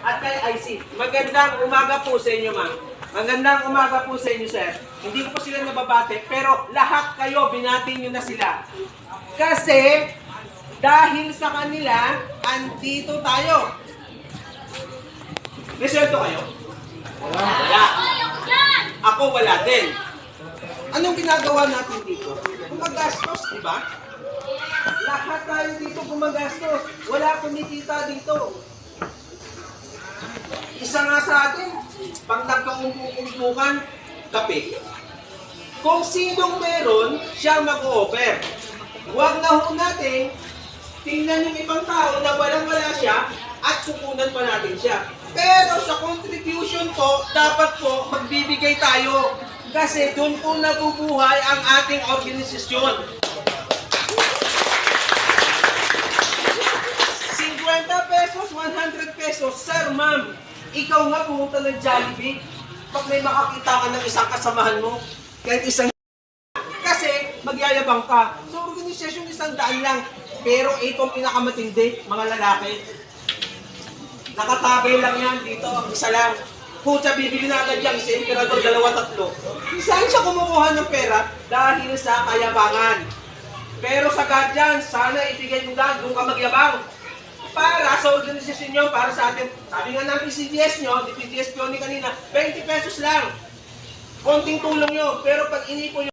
at kay IC. Magandang umaga po sa inyo, ma'am. Magandang umaga po sa inyo, sir. Hindi ko po sila nababate, pero lahat kayo, binati nyo na sila. Kasi, dahil sa kanila, andito tayo. May sweldo kayo? Wala. Ako wala din. Anong ginagawa natin dito? Gumagastos, di ba? Lahat tayo dito gumagastos. Wala kumikita dito. Isa nga sa atin, pag nagkaumpukan, kape. Kung sinong meron, siya mag-o-offer. Huwag na ho natin, tingnan yung ibang tao na walang-wala siya at sukunan pa natin siya. Pero sa contribution po, dapat po magbibigay tayo. Kasi doon po nabubuhay ang ating organisasyon. 50 pesos, 100 pesos. Sir, ma'am, ikaw nga pumunta ng Jollibee. Pag may makakita ka ng isang kasamahan mo, kahit isang kasi magyayabang ka. So, organisasyon 100 lang. Pero itong pinakamatindi, mga lalaki, nakatabay lang yan dito, isa lang. Kutsa, bibili na agad yan, sa emperador, 2-3. Saan siya kumukuha ng pera? Dahil sa kayabangan. Pero sa guardian, sana ibigay mo lang, doon ka magyabang. Para sa organisasyon nyo, para sa atin. Sabi nga ng PCDS nyo, di PCDS nyo ni kanina, 20 pesos lang. Konting tulong nyo, pero pag inipo nyo,